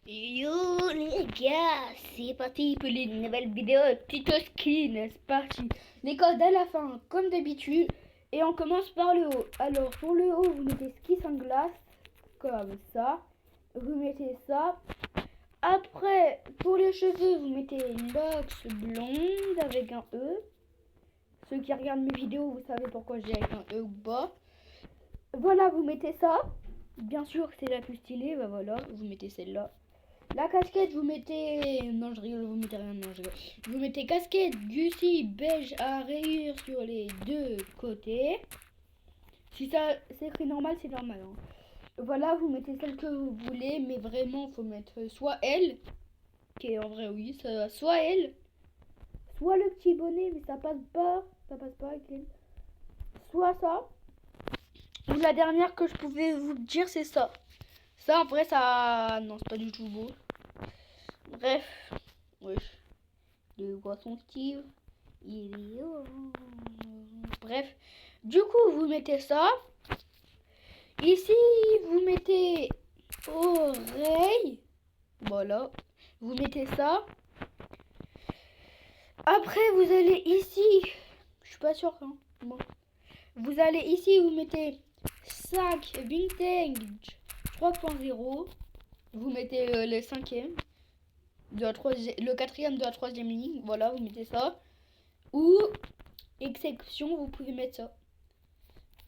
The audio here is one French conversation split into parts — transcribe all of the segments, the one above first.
Yo les gars, c'est parti pour une nouvelle vidéo tuto skin, c'est parti. Les codes à la fin, comme d'habitude, et on commence par le haut. Alors pour le haut, vous mettez ski sunglass, comme ça. Vous mettez ça. Après, pour les cheveux, vous mettez locks blonde avec un E. Ceux qui regardent mes vidéos, vous savez pourquoi j'ai avec un E ou bas. Voilà, vous mettez ça. Bien sûr, c'est la plus stylée, bah voilà, vous mettez celle-là. La casquette, vous mettez... Non, je rigole, vous mettez rien, non, je rigole. Vous mettez casquette Gucci beige à rayures sur les deux côtés. Si ça c'est écrit normal, c'est normal. Hein. Voilà, vous mettez celle que vous voulez, mais vraiment, faut mettre soit elle, qui est en vrai, oui, ça, soit elle, soit le petit bonnet, mais ça passe pas avec les... Soit ça, ou la dernière que je pouvais vous dire, c'est ça. Ça, en vrai, ça... Non, c'est pas du tout beau. Bref. Wesh. De poisson Steve. Il est... Bref. Du coup, vous mettez ça. Ici, vous mettez oreille. Voilà. Vous mettez ça. Après, vous allez ici. Je suis pas sûre. Hein. Bon. Vous allez ici, vous mettez sac vintage 3.0. Vous mettez le cinquième. Le quatrième de la troisième ligne, voilà, vous mettez ça. Ou, exception, vous pouvez mettre ça.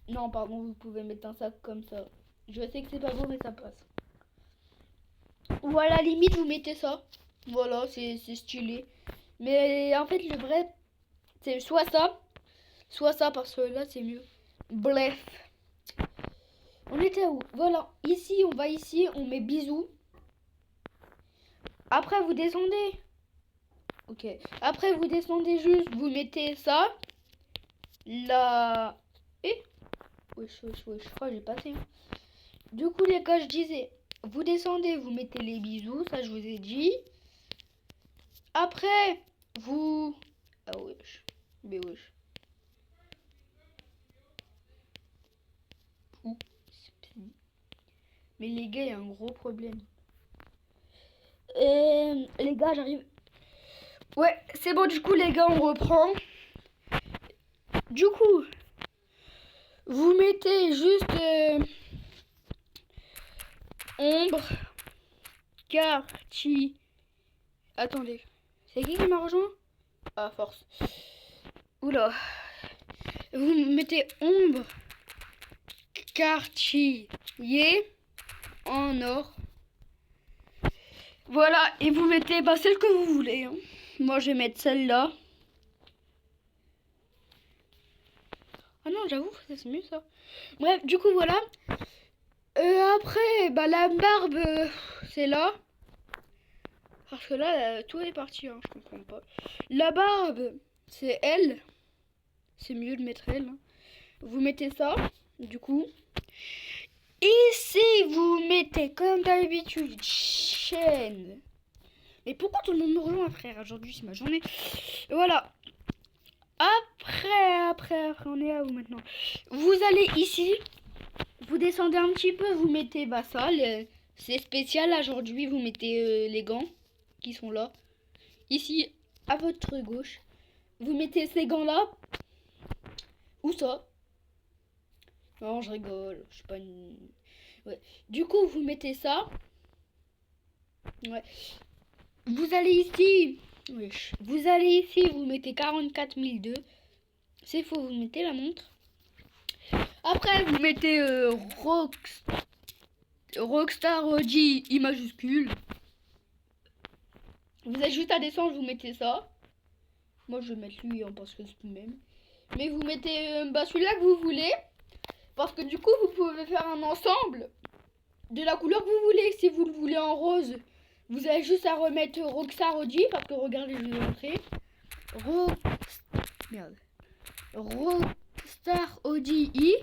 Non, pardon, vous pouvez mettre un sac comme ça. Je sais que c'est pas beau, mais ça passe. Ou à la limite, vous mettez ça. Voilà, c'est stylé. Mais en fait, le vrai, c'est soit ça, parce que là, c'est mieux. Bref. On était où? Voilà, ici, on va ici, on met bisous. Après, vous descendez. Ok. Après, vous descendez juste, vous mettez ça. Là. Et wesh, je crois que j'ai passé. Du coup, les gars, je disais, vous descendez, vous mettez les bisous, ça je vous ai dit. Après, vous... Ah wesh. Mais wesh. Mais les gars, il y a un gros problème. Les gars, j'arrive. Ouais, c'est bon, du coup, les gars, on reprend. Du coup, vous mettez juste ombre, quartier. Attendez, c'est qui m'a rejoint? Ah, force. Oula. Vous mettez ombre, quartier en or. Voilà, et vous mettez celle que vous voulez. Hein. Moi, je vais mettre celle-là. Ah non, j'avoue, c'est mieux ça. Bref, du coup, voilà. Après, la barbe, c'est là. Parce que là, tout est parti, hein, je comprends pas. La barbe, c'est elle. C'est mieux de mettre elle. Hein. Vous mettez ça, du coup. Ici, vous mettez, comme d'habitude, chaîne. Mais pourquoi tout le monde me rejoint, frère? Aujourd'hui, c'est ma journée. Et voilà. Après, on est à où maintenant? Vous allez ici. Vous descendez un petit peu, vous mettez ça. C'est spécial aujourd'hui. Vous mettez les gants qui sont là. Ici, à votre gauche. Vous mettez ces gants-là. Ou ça. Non, je rigole. Je suis pas une... Ouais. Du coup, vous mettez ça. Ouais. Vous allez ici. Wesh. Vous allez ici, vous mettez 44 002. C'est faux, vous mettez la montre. Après, vous mettez Rockstar OG I majuscule. Vous avez juste à descendre, vous mettez ça. Moi, je vais mettre lui parce que c'est tout de même. Mais vous mettez celui-là que vous voulez. Parce que du coup, vous pouvez faire un ensemble de la couleur que vous voulez. Si vous le voulez en rose, vous avez juste à remettre Rockstar OG. Parce que regardez, je vais vous montrer. Rockstar OGI.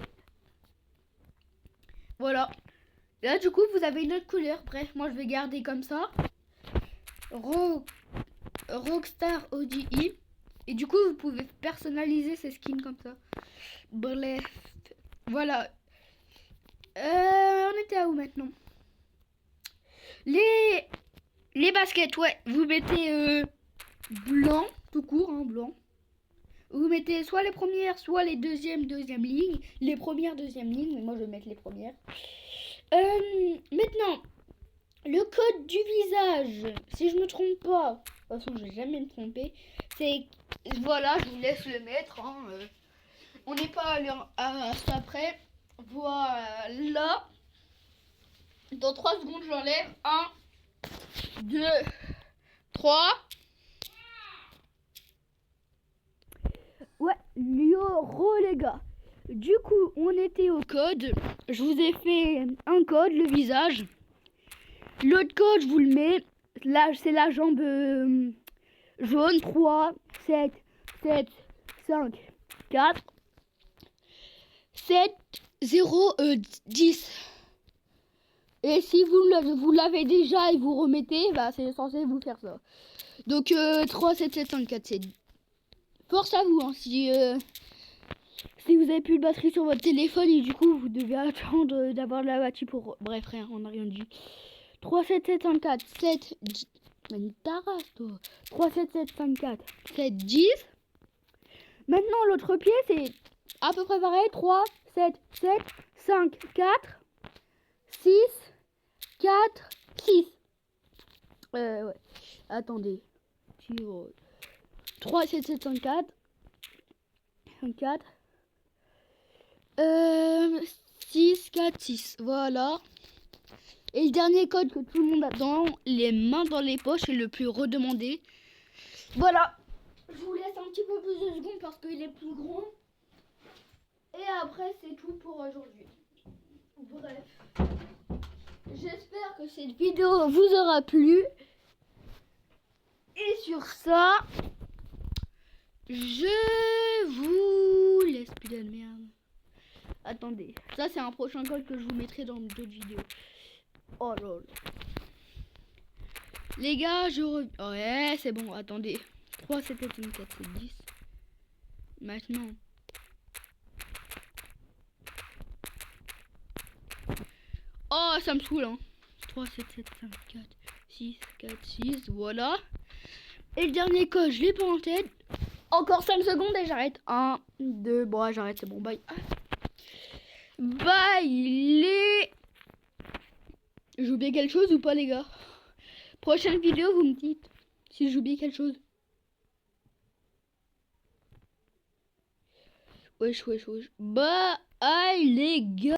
Voilà. Et là, du coup, vous avez une autre couleur. Bref, moi, je vais garder comme ça. Rockstar OGI. Et du coup, vous pouvez personnaliser ces skins comme ça. Bref. Voilà. On était à où maintenant? Les baskets, ouais, vous mettez blanc, tout court, hein, blanc. Vous mettez soit les premières, soit les deuxième lignes. Les premières, deuxième ligne, mais moi je vais mettre les premières. Maintenant, le code du visage, si je me trompe pas, de toute façon je vais jamais me tromper, c'est, voilà, je vous laisse le mettre, hein, on n'est pas à ça près. Voilà. Dans 3 secondes, j'enlève. 1, 2, 3. Ouais, Lioro les gars. Du coup, on était au code. Je vous ai fait un code, le visage. L'autre code, je vous le mets. Là, c'est la jambe jaune. 3, 7, 7, 5, 4, 7, 0, 10. Et si vous l'avez déjà et vous remettez, bah c'est censé vous faire ça. Donc 3, 7, 7, 5, 4, 7. Force à vous, hein, si vous avez plus de batterie sur votre téléphone et du coup vous devez attendre d'avoir de la batterie pour... Bref, rien, on n'a rien dit. 3, 7, 7, 5, 4, 7, 10. Taras, toi. 3, 7, 7, 5, 4, 7, 10. Maintenant, l'autre pied, c'est à peu près pareil. 3, 7, 7, 5, 4, 6, 4, 6. Ouais. Attendez. 3, 7, 7, 5, 4. 5, 4. 6, 4, 6. Voilà. Et le dernier code que tout le monde attend, les mains dans les poches, est le plus redemandé. Voilà. Je vous laisse un petit peu plus de secondes parce qu'il est plus grand. Et après, c'est tout pour aujourd'hui. Bref. J'espère que cette vidéo vous aura plu. Et sur ça, je vous laisse. Putain de merde. Attendez. Ça, c'est un prochain code que je vous mettrai dans d'autres vidéos. Oh lol. Les gars, ouais, c'est bon. Attendez. 3, 7, 8, 9, 4, 7, 10. Maintenant. Oh, ça me saoule, hein. 3, 7, 7, 5, 4, 6, 4, 6. Voilà. Et le dernier code, je l'ai pas en tête. Encore 5 secondes et j'arrête. 1, 2. Bon, j'arrête, c'est bon. Bye. Bye, les... J'ai oublié quelque chose ou pas, les gars? Prochaine vidéo, vous me dites si j'ai oublié quelque chose. Wesh. Bye, les gars.